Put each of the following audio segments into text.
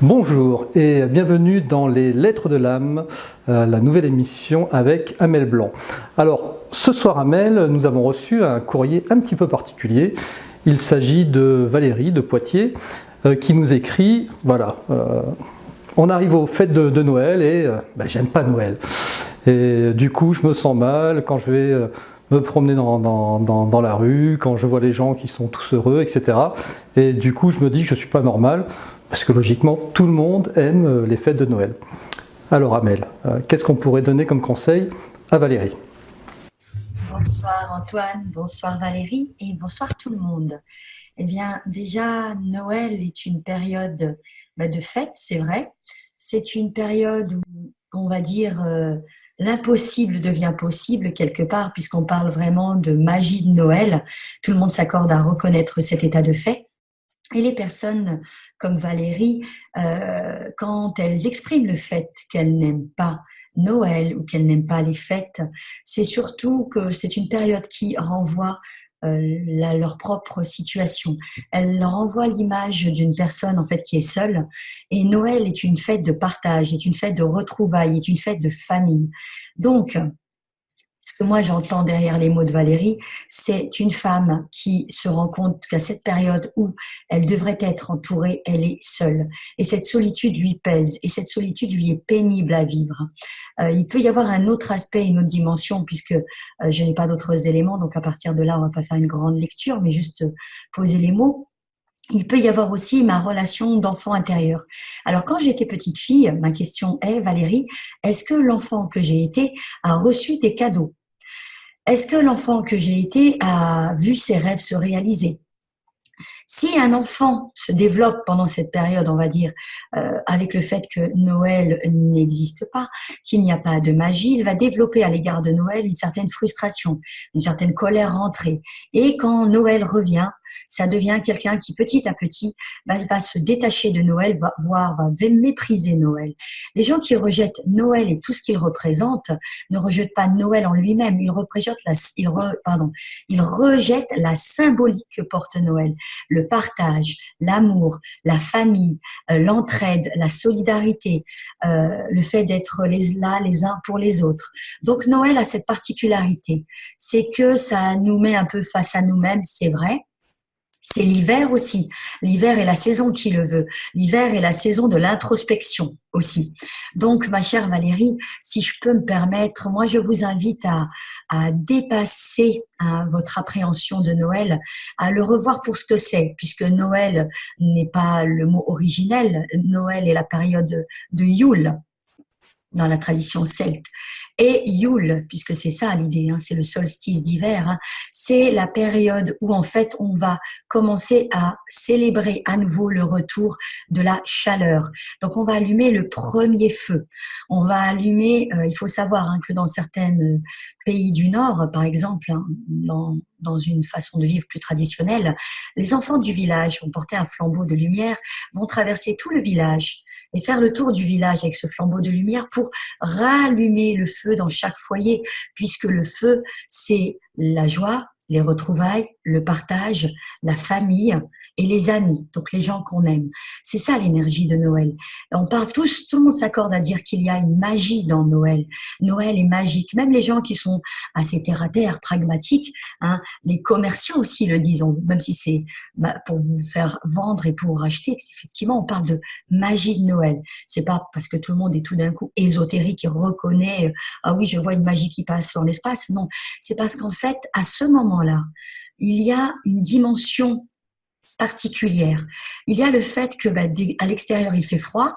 Bonjour et bienvenue dans les Lettres de l'âme, la nouvelle émission avec Amel Blanc. Alors ce soir Amel, nous avons reçu un courrier un petit peu particulier. Il s'agit de Valérie de Poitiers qui nous écrit, voilà, on arrive aux fêtes de Noël et j'aime pas Noël. Et du coup je me sens mal quand je vais me promener dans la rue, quand je vois les gens qui sont tous heureux, etc. Et du coup je me dis que je ne suis pas normal. Parce que logiquement, tout le monde aime les fêtes de Noël. Alors Amel, qu'est-ce qu'on pourrait donner comme conseil à Valérie? Bonsoir Antoine, bonsoir Valérie et bonsoir tout le monde. Eh bien, déjà, Noël est une période de fête, c'est vrai. C'est une période où, on va dire, l'impossible devient possible quelque part, puisqu'on parle vraiment de magie de Noël. Tout le monde s'accorde à reconnaître cet état de fait. Et les personnes comme Valérie, quand elles expriment le fait qu'elles n'aiment pas Noël ou qu'elles n'aiment pas les fêtes, c'est surtout que c'est une période qui renvoie leur propre situation. Elle leur renvoie l'image d'une personne en fait qui est seule. Et Noël est une fête de partage, est une fête de retrouvailles, est une fête de famille. Donc, ce que moi j'entends derrière les mots de Valérie, c'est une femme qui se rend compte qu'à cette période où elle devrait être entourée, elle est seule. Et cette solitude lui pèse, et cette solitude lui est pénible à vivre. Il peut y avoir un autre aspect, une autre dimension, puisque je n'ai pas d'autres éléments, donc à partir de là, on ne va pas faire une grande lecture, mais juste poser les mots. Il peut y avoir aussi ma relation d'enfant intérieur. Alors, quand j'étais petite fille, ma question est, Valérie, est-ce que l'enfant que j'ai été a reçu des cadeaux? Est-ce que l'enfant que j'ai été a vu ses rêves se réaliser? Si un enfant se développe pendant cette période, on va dire, avec le fait que Noël n'existe pas, qu'il n'y a pas de magie, il va développer à l'égard de Noël une certaine frustration, une certaine colère rentrée. Et quand Noël revient, ça devient quelqu'un qui petit à petit va se détacher de Noël, va mépriser Noël. Les gens qui rejettent Noël et tout ce qu'il représente ne rejettent pas Noël en lui-même, ils rejettent la symbolique que porte Noël, le partage, l'amour, la famille, l'entraide, la solidarité, le fait d'être là les uns pour les autres. Donc Noël a cette particularité, c'est que ça nous met un peu face à nous-mêmes, c'est vrai. C'est l'hiver aussi. L'hiver est la saison qui le veut. L'hiver est la saison de l'introspection aussi. Donc, ma chère Valérie, si je peux me permettre, moi, je vous invite à dépasser votre appréhension de Noël, à le revoir pour ce que c'est, puisque Noël n'est pas le mot originel. Noël est la période de Yule dans la tradition celte. Et Yule, puisque c'est ça l'idée, c'est le solstice d'hiver, c'est la période où en fait on va commencer à célébrer à nouveau le retour de la chaleur. Donc on va allumer le premier feu. On va allumer, il faut savoir que dans certains pays du Nord, par exemple, dans une façon de vivre plus traditionnelle, les enfants du village vont porter un flambeau de lumière, vont traverser tout le village et faire le tour du village avec ce flambeau de lumière pour rallumer le feu dans chaque foyer, puisque le feu, c'est la joie, les retrouvailles, le partage, la famille et les amis, donc les gens qu'on aime. C'est ça l'énergie de Noël. On parle tous, tout le monde s'accorde à dire qu'il y a une magie dans Noël. Noël est magique. Même les gens qui sont assez terre-à-terre, pragmatiques, les commerciaux aussi le disent, même si c'est pour vous faire vendre et pour acheter, effectivement, on parle de magie de Noël. C'est pas parce que tout le monde est tout d'un coup ésotérique et reconnaît, ah oui, je vois une magie qui passe dans l'espace. Non, c'est parce qu'en fait, à ce moment-là, il y a une dimension particulière. Il y a le fait que à l'extérieur il fait froid,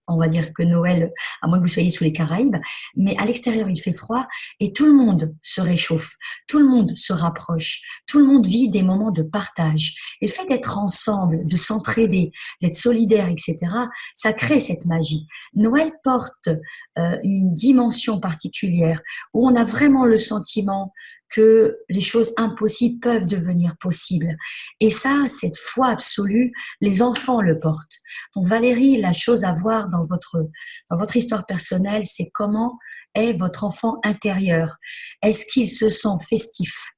on va dire que Noël, à moins que vous soyez sous les Caraïbes, mais à l'extérieur il fait froid et tout le monde se réchauffe, tout le monde se rapproche, tout le monde vit des moments de partage. Et le fait d'être ensemble, de s'entraider, d'être solidaire, etc., ça crée cette magie. Noël porte une dimension particulière où on a vraiment le sentiment que les choses impossibles peuvent devenir possibles. Et ça, cette foi absolue, les enfants le portent. Donc Valérie, la chose à voir dans votre histoire personnelle, c'est comment est votre enfant intérieur. Est-ce qu'il se sent festif?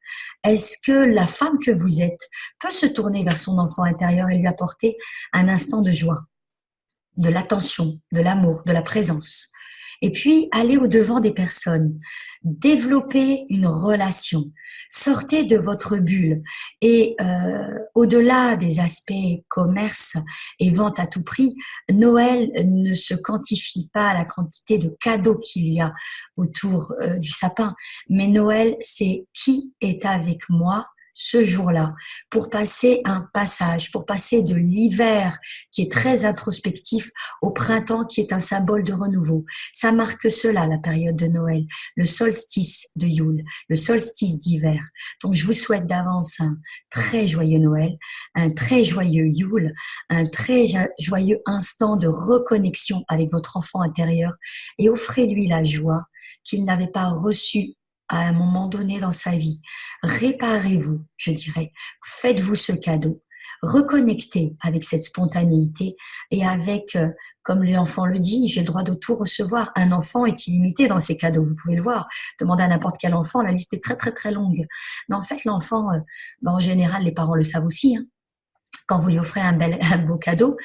Est-ce que la femme que vous êtes peut se tourner vers son enfant intérieur et lui apporter un instant de joie? de l'attention, de l'amour, de la présence. Et puis, allez au-devant des personnes, développez une relation, sortez de votre bulle et au-delà des aspects commerce et vente à tout prix, Noël ne se quantifie pas à la quantité de cadeaux qu'il y a autour du sapin, mais Noël, c'est qui est avec moi ce jour-là, pour passer un passage, pour passer de l'hiver qui est très introspectif au printemps qui est un symbole de renouveau. Ça marque cela, la période de Noël, le solstice de Yule, le solstice d'hiver. Donc je vous souhaite d'avance un très joyeux Noël, un très joyeux Yule, un très joyeux instant de reconnexion avec votre enfant intérieur et offrez-lui la joie qu'il n'avait pas reçue à un moment donné dans sa vie. Réparez-vous, je dirais. Faites-vous ce cadeau. Reconnectez avec cette spontanéité et avec, comme l'enfant le dit, j'ai le droit de tout recevoir. Un enfant est illimité dans ses cadeaux, vous pouvez le voir. Demandez à n'importe quel enfant, la liste est très très très longue. Mais en fait, l'enfant, en général, les parents le savent aussi, hein. Quand vous lui offrez un beau cadeau,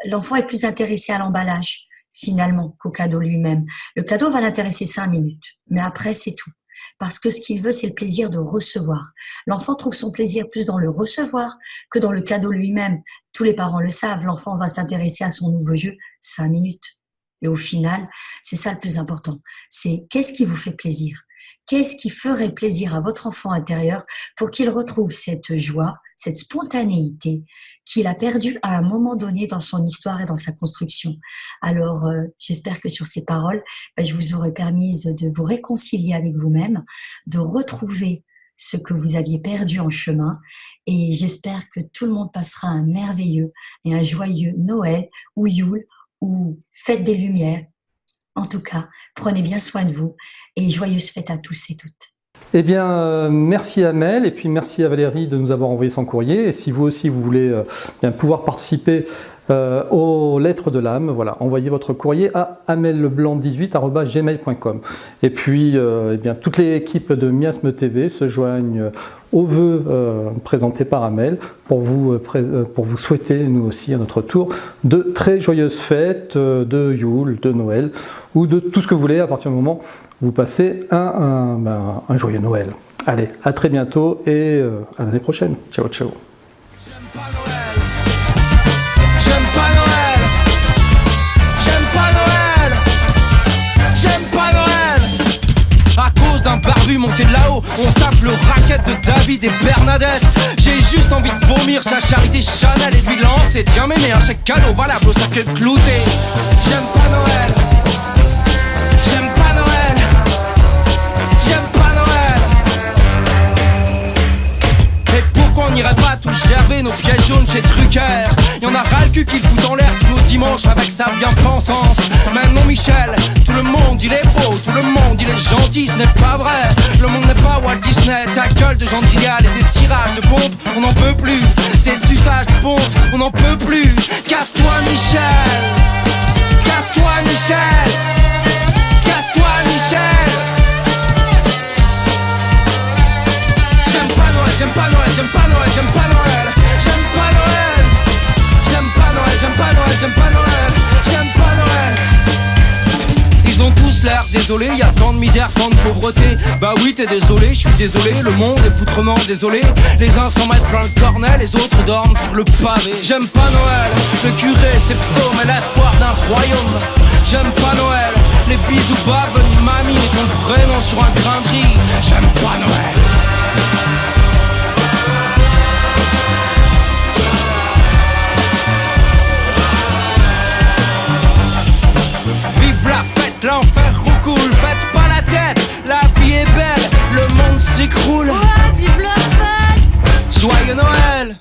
l'enfant est plus intéressé à l'emballage finalement qu'au cadeau lui-même. Le cadeau va l'intéresser 5 minutes, mais après c'est tout. Parce que ce qu'il veut, c'est le plaisir de recevoir. L'enfant trouve son plaisir plus dans le recevoir que dans le cadeau lui-même. Tous les parents le savent, l'enfant va s'intéresser à son nouveau jeu 5 minutes. Et au final, c'est ça le plus important. C'est qu'est-ce qui vous fait plaisir ? Qu'est-ce qui ferait plaisir à votre enfant intérieur pour qu'il retrouve cette joie, cette spontanéité qu'il a perdue à un moment donné dans son histoire et dans sa construction. Alors, j'espère que sur ces paroles, je vous aurai permis de vous réconcilier avec vous-même, de retrouver ce que vous aviez perdu en chemin et j'espère que tout le monde passera un merveilleux et un joyeux Noël ou Yule ou Fête des Lumières. En tout cas, prenez bien soin de vous et joyeuses fêtes à tous et toutes. Eh bien, merci Amel et puis merci à Valérie de nous avoir envoyé son courrier. Et si vous aussi vous voulez pouvoir participer aux lettres de l'âme, voilà, envoyez votre courrier à amelblanc18@gmail.com. Et puis, toute l'équipe de Miasme TV se joignent aux vœux présentés par Amel pour vous souhaiter, nous aussi, à notre tour, de très joyeuses fêtes de Yule, de Noël ou de tout ce que vous voulez à partir du moment où vous passez un joyeux Noël. Allez, à très bientôt et à l'année prochaine. Ciao, ciao. D'un barbu monté de là-haut, on se tape le racket de David et Bernadette. J'ai juste envie de vomir sa charité Chanel et de lui lancer. Tiens mémé, un chèque cadeau valable au cercueil clouté. J'aime pas Noël. J'aime pas Noël. J'aime pas Noël. Et pourquoi on n'irait pas tout gerber nos pièges jaunes chez Drucker? Y'en a ras le cul qui le fout en l'air tous nos dimanches avec sa bien-pensance. Maintenant Michel, tout le monde il est beau, tout le monde il est gentil, ce n'est pas vrai. Le monde n'est pas Walt Disney, ta gueule de Gendrial et tes cirages de pompe, on n'en peut plus. Tes suçages de ponte, on n'en peut plus. Casse-toi Michel. Casse-toi Michel. Casse-toi Michel. J'aime pas Noël, j'aime pas Noël, j'aime pas Noël, j'aime pas Noël. J'aime pas Noël. J'aime pas Noël, j'aime pas Noël, j'aime pas Noël. J'aime pas Noël. Ils ont tous l'air désolés, y a tant de misère, tant de pauvreté. Bah oui t'es désolé, je suis désolé, le monde est foutrement désolé. Les uns s'en mettent plein le cornet, les autres dorment sur le pavé. J'aime pas Noël, le curé ses psaumes et l'espoir d'un royaume. J'aime pas Noël, les bisous baves de mamie et ton prénom sur un grain de riz. J'aime pas Noël. L'enfer roucoule, faites pas la tête, la vie est belle, le monde s'écroule. Ouais, vive la fête! Joyeux Noël!